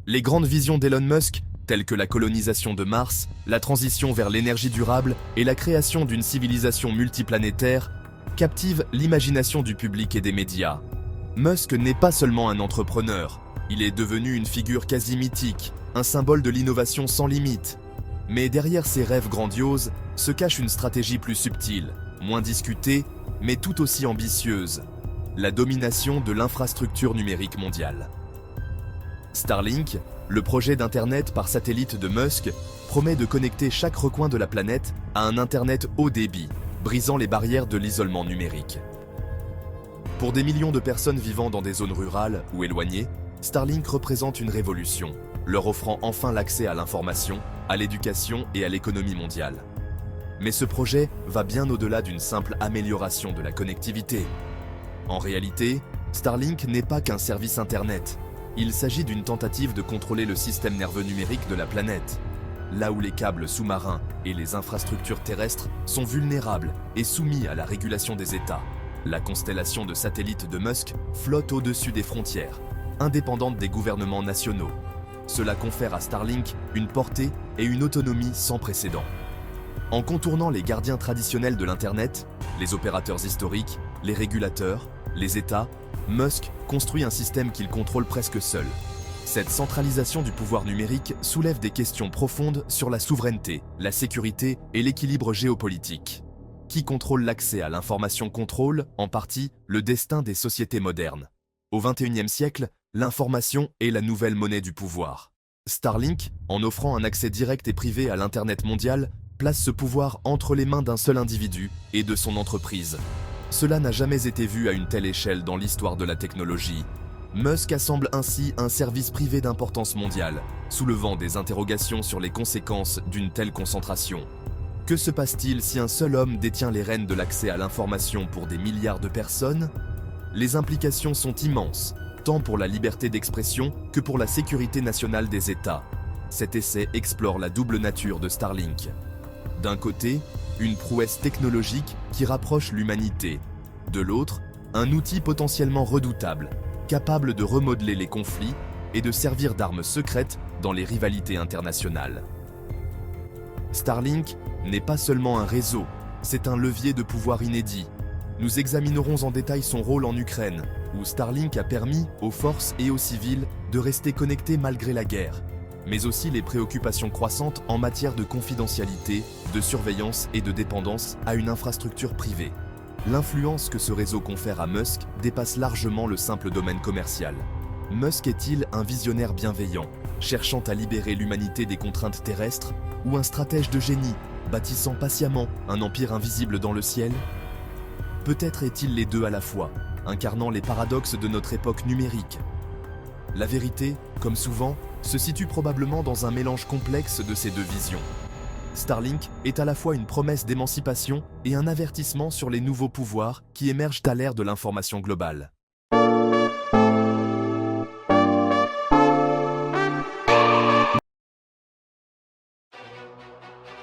Les grandes visions d'Elon Musk, telles que la colonisation de Mars, la transition vers l'énergie durable et la création d'une civilisation multiplanétaire, captivent l'imagination du public et des médias. Musk n'est pas seulement un entrepreneur, il est devenu une figure quasi mythique, un symbole de l'innovation sans limite. Mais derrière ces rêves grandioses se cache une stratégie plus subtile, moins discutée, mais tout aussi ambitieuse: la domination de l'infrastructure numérique mondiale. Starlink, le projet d'Internet par satellite de Musk, promet de connecter chaque recoin de la planète à un Internet haut débit, brisant les barrières de l'isolement numérique. Pour des millions de personnes vivant dans des zones rurales ou éloignées, Starlink représente une révolution, leur offrant enfin l'accès à l'information, à l'éducation et à l'économie mondiale. Mais ce projet va bien au-delà d'une simple amélioration de la connectivité. En réalité, Starlink n'est pas qu'un service Internet. Il s'agit d'une tentative de contrôler le système nerveux numérique de la planète. Là où les câbles sous-marins et les infrastructures terrestres sont vulnérables et soumis à la régulation des États, la constellation de satellites de Musk flotte au-dessus des frontières, indépendante des gouvernements nationaux. Cela confère à Starlink une portée et une autonomie sans précédent. En contournant les gardiens traditionnels de l'Internet, les opérateurs historiques, les régulateurs, les États, Musk construit un système qu'il contrôle presque seul. Cette centralisation du pouvoir numérique soulève des questions profondes sur la souveraineté, la sécurité et l'équilibre géopolitique. Qui contrôle l'accès à l'information contrôle, en partie, le destin des sociétés modernes. Au XXIe siècle, l'information est la nouvelle monnaie du pouvoir. Starlink, en offrant un accès direct et privé à l'Internet mondial, place ce pouvoir entre les mains d'un seul individu et de son entreprise. Cela n'a jamais été vu à une telle échelle dans l'histoire de la technologie. Musk assemble ainsi un service privé d'importance mondiale, soulevant des interrogations sur les conséquences d'une telle concentration. Que se passe-t-il si un seul homme détient les rênes de l'accès à l'information pour des milliards de personnes? Les implications sont immenses, tant pour la liberté d'expression que pour la sécurité nationale des États. Cet essai explore la double nature de Starlink. D'un côté, une prouesse technologique qui rapproche l'humanité. De l'autre, un outil potentiellement redoutable, capable de remodeler les conflits et de servir d'arme secrète dans les rivalités internationales. Starlink n'est pas seulement un réseau, c'est un levier de pouvoir inédit. Nous examinerons en détail son rôle en Ukraine, où Starlink a permis aux forces et aux civils de rester connectés malgré la guerre, mais aussi les préoccupations croissantes en matière de confidentialité, de surveillance et de dépendance à une infrastructure privée. L'influence que ce réseau confère à Musk dépasse largement le simple domaine commercial. Musk est-il un visionnaire bienveillant, cherchant à libérer l'humanité des contraintes terrestres, ou un stratège de génie, bâtissant patiemment un empire invisible dans le ciel? Peut-être est-il les deux à la fois, incarnant les paradoxes de notre époque numérique. La vérité, comme souvent, se situe probablement dans un mélange complexe de ces deux visions. Starlink est à la fois une promesse d'émancipation et un avertissement sur les nouveaux pouvoirs qui émergent à l'ère de l'information globale.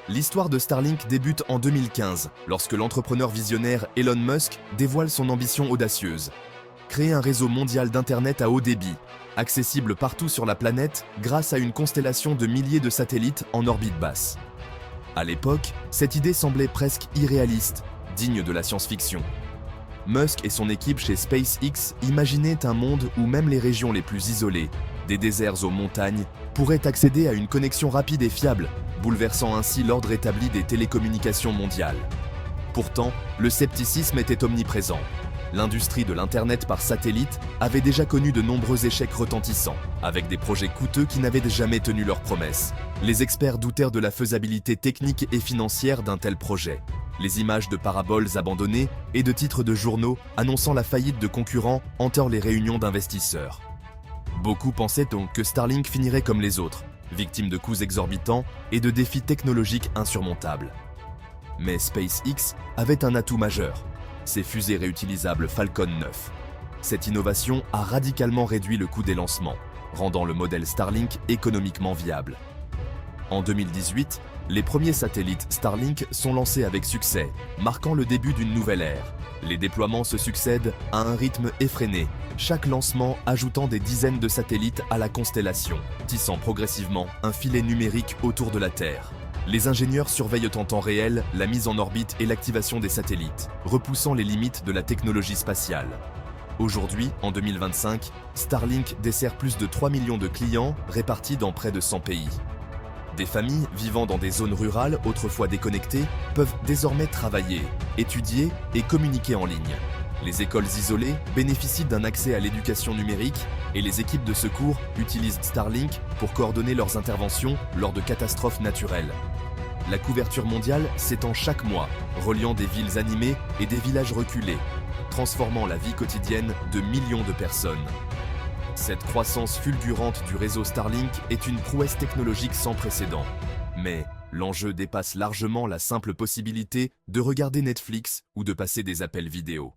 L'histoire de Starlink débute en 2015, lorsque l'entrepreneur visionnaire Elon Musk dévoile son ambition audacieuse: créer un réseau mondial d'Internet à haut débit, accessible partout sur la planète grâce à une constellation de milliers de satellites en orbite basse. À l'époque, cette idée semblait presque irréaliste, digne de la science-fiction. Musk et son équipe chez SpaceX imaginaient un monde où même les régions les plus isolées, des déserts aux montagnes, pourraient accéder à une connexion rapide et fiable, bouleversant ainsi l'ordre établi des télécommunications mondiales. Pourtant, le scepticisme était omniprésent. L'industrie de l'Internet par satellite avait déjà connu de nombreux échecs retentissants, avec des projets coûteux qui n'avaient jamais tenu leurs promesses. Les experts doutèrent de la faisabilité technique et financière d'un tel projet. Les images de paraboles abandonnées et de titres de journaux annonçant la faillite de concurrents hantent les réunions d'investisseurs. Beaucoup pensaient donc que Starlink finirait comme les autres, victime de coûts exorbitants et de défis technologiques insurmontables. Mais SpaceX avait un atout majeur: ses fusées réutilisables Falcon 9. Cette innovation a radicalement réduit le coût des lancements, rendant le modèle Starlink économiquement viable. En 2018, Les premiers satellites Starlink sont lancés avec succès, marquant le début d'une nouvelle ère. Les déploiements se succèdent à un rythme effréné, chaque lancement ajoutant des dizaines de satellites à la constellation, tissant progressivement un filet numérique autour de la Terre. Les ingénieurs surveillent en temps réel la mise en orbite et l'activation des satellites, repoussant les limites de la technologie spatiale. Aujourd'hui, en 2025, Starlink dessert plus de 3 millions de clients répartis dans près de 100 pays. Des familles vivant dans des zones rurales autrefois déconnectées peuvent désormais travailler, étudier et communiquer en ligne. Les écoles isolées bénéficient d'un accès à l'éducation numérique et les équipes de secours utilisent Starlink pour coordonner leurs interventions lors de catastrophes naturelles. La couverture mondiale s'étend chaque mois, reliant des villes animées et des villages reculés, transformant la vie quotidienne de millions de personnes. Cette croissance fulgurante du réseau Starlink est une prouesse technologique sans précédent. Mais l'enjeu dépasse largement la simple possibilité de regarder Netflix ou de passer des appels vidéo.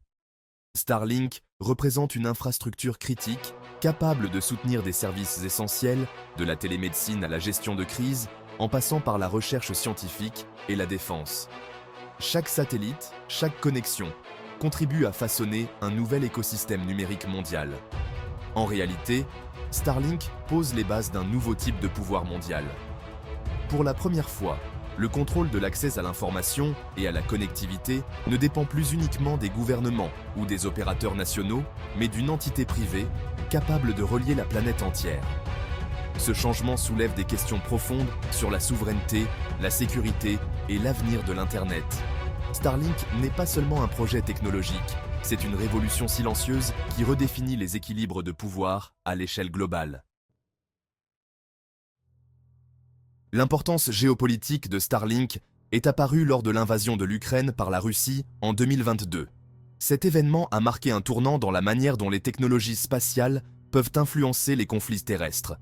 Starlink représente une infrastructure critique capable de soutenir des services essentiels, de la télémédecine à la gestion de crise, en passant par la recherche scientifique et la défense. Chaque satellite, chaque connexion, contribue à façonner un nouvel écosystème numérique mondial. En réalité, Starlink pose les bases d'un nouveau type de pouvoir mondial. Pour la première fois, le contrôle de l'accès à l'information et à la connectivité ne dépend plus uniquement des gouvernements ou des opérateurs nationaux, mais d'une entité privée capable de relier la planète entière. Ce changement soulève des questions profondes sur la souveraineté, la sécurité et l'avenir de l'Internet. Starlink n'est pas seulement un projet technologique, c'est une révolution silencieuse qui redéfinit les équilibres de pouvoir à l'échelle globale. L'importance géopolitique de Starlink est apparue lors de l'invasion de l'Ukraine par la Russie en 2022. Cet événement a marqué un tournant dans la manière dont les technologies spatiales peuvent influencer les conflits terrestres.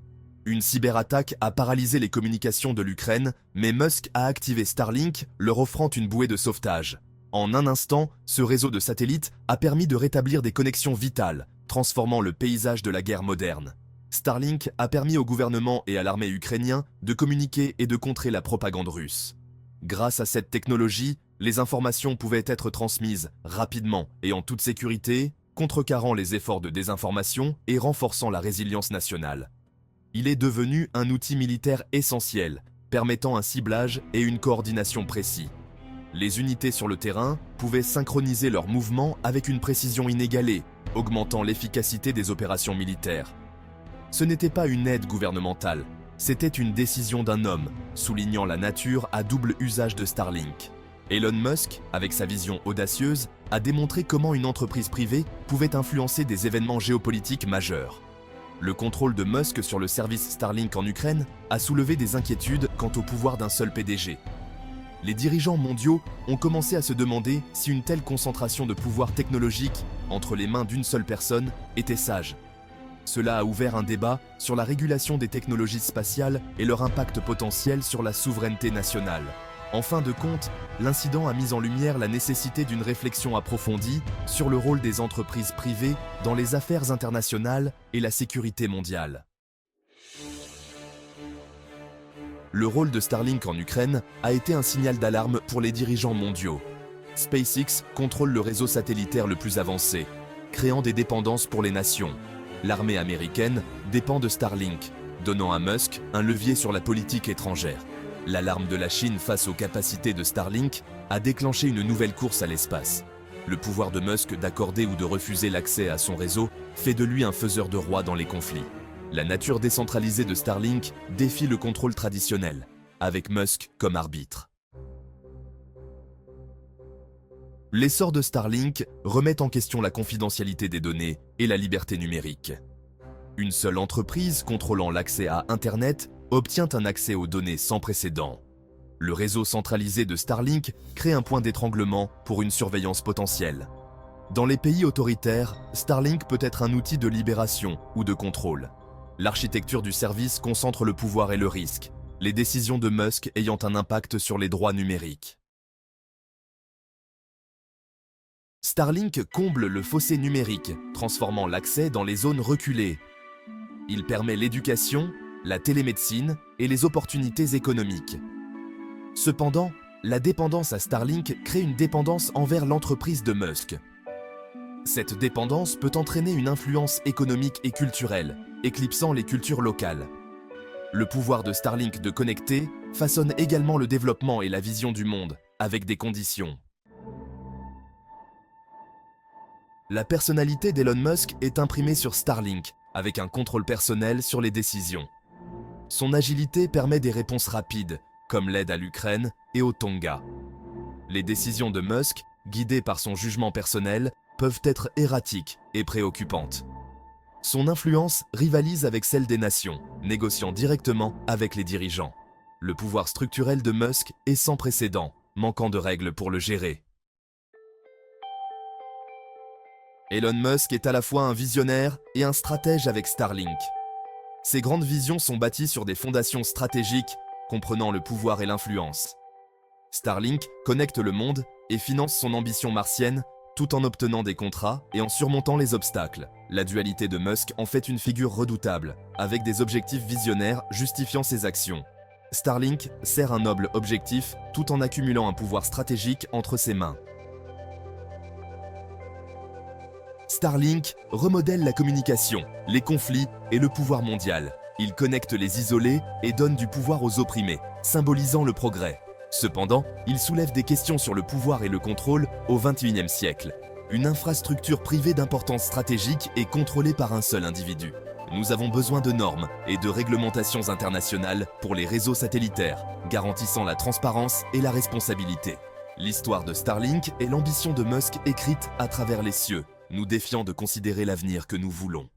Une cyberattaque a paralysé les communications de l'Ukraine, mais Musk a activé Starlink, leur offrant une bouée de sauvetage. En un instant, ce réseau de satellites a permis de rétablir des connexions vitales, transformant le paysage de la guerre moderne. Starlink a permis au gouvernement et à l'armée ukrainien de communiquer et de contrer la propagande russe. Grâce à cette technologie, les informations pouvaient être transmises rapidement et en toute sécurité, contrecarrant les efforts de désinformation et renforçant la résilience nationale. Il est devenu un outil militaire essentiel, permettant un ciblage et une coordination précis. Les unités sur le terrain pouvaient synchroniser leurs mouvements avec une précision inégalée, augmentant l'efficacité des opérations militaires. Ce n'était pas une aide gouvernementale, c'était une décision d'un homme, soulignant la nature à double usage de Starlink. Elon Musk, avec sa vision audacieuse, a démontré comment une entreprise privée pouvait influencer des événements géopolitiques majeurs. Le contrôle de Musk sur le service Starlink en Ukraine a soulevé des inquiétudes quant au pouvoir d'un seul PDG. Les dirigeants mondiaux ont commencé à se demander si une telle concentration de pouvoir technologique entre les mains d'une seule personne était sage. Cela a ouvert un débat sur la régulation des technologies spatiales et leur impact potentiel sur la souveraineté nationale. En fin de compte, l'incident a mis en lumière la nécessité d'une réflexion approfondie sur le rôle des entreprises privées dans les affaires internationales et la sécurité mondiale. Le rôle de Starlink en Ukraine a été un signal d'alarme pour les dirigeants mondiaux. SpaceX contrôle le réseau satellitaire le plus avancé, créant des dépendances pour les nations. L'armée américaine dépend de Starlink, donnant à Musk un levier sur la politique étrangère. L'alarme de la Chine face aux capacités de Starlink a déclenché une nouvelle course à l'espace. Le pouvoir de Musk d'accorder ou de refuser l'accès à son réseau fait de lui un faiseur de roi dans les conflits. La nature décentralisée de Starlink défie le contrôle traditionnel, avec Musk comme arbitre. L'essor de Starlink remet en question la confidentialité des données et la liberté numérique. Une seule entreprise contrôlant l'accès à Internet obtient un accès aux données sans précédent. Le réseau centralisé de Starlink crée un point d'étranglement pour une surveillance potentielle. Dans les pays autoritaires, Starlink peut être un outil de libération ou de contrôle. L'architecture du service concentre le pouvoir et le risque, les décisions de Musk ayant un impact sur les droits numériques. Starlink comble le fossé numérique, transformant l'accès dans les zones reculées. Il permet l'éducation, la télémédecine et les opportunités économiques. Cependant, la dépendance à Starlink crée une dépendance envers l'entreprise de Musk. Cette dépendance peut entraîner une influence économique et culturelle, éclipsant les cultures locales. Le pouvoir de Starlink de connecter façonne également le développement et la vision du monde, avec des conditions. La personnalité d'Elon Musk est imprimée sur Starlink, avec un contrôle personnel sur les décisions. Son agilité permet des réponses rapides, comme l'aide à l'Ukraine et au Tonga. Les décisions de Musk, guidées par son jugement personnel, peuvent être erratiques et préoccupantes. Son influence rivalise avec celle des nations, négociant directement avec les dirigeants. Le pouvoir structurel de Musk est sans précédent, manquant de règles pour le gérer. Elon Musk est à la fois un visionnaire et un stratège avec Starlink. Ses grandes visions sont bâties sur des fondations stratégiques, comprenant le pouvoir et l'influence. Starlink connecte le monde et finance son ambition martienne, tout en obtenant des contrats et en surmontant les obstacles. La dualité de Musk en fait une figure redoutable, avec des objectifs visionnaires justifiant ses actions. Starlink sert un noble objectif tout en accumulant un pouvoir stratégique entre ses mains. Starlink remodèle la communication, les conflits et le pouvoir mondial. Il connecte les isolés et donne du pouvoir aux opprimés, symbolisant le progrès. Cependant, il soulève des questions sur le pouvoir et le contrôle au XXIe siècle. Une infrastructure privée d'importance stratégique est contrôlée par un seul individu. Nous avons besoin de normes et de réglementations internationales pour les réseaux satellitaires, garantissant la transparence et la responsabilité. L'histoire de Starlink est l'ambition de Musk écrite à travers les cieux, nous défiant de considérer l'avenir que nous voulons.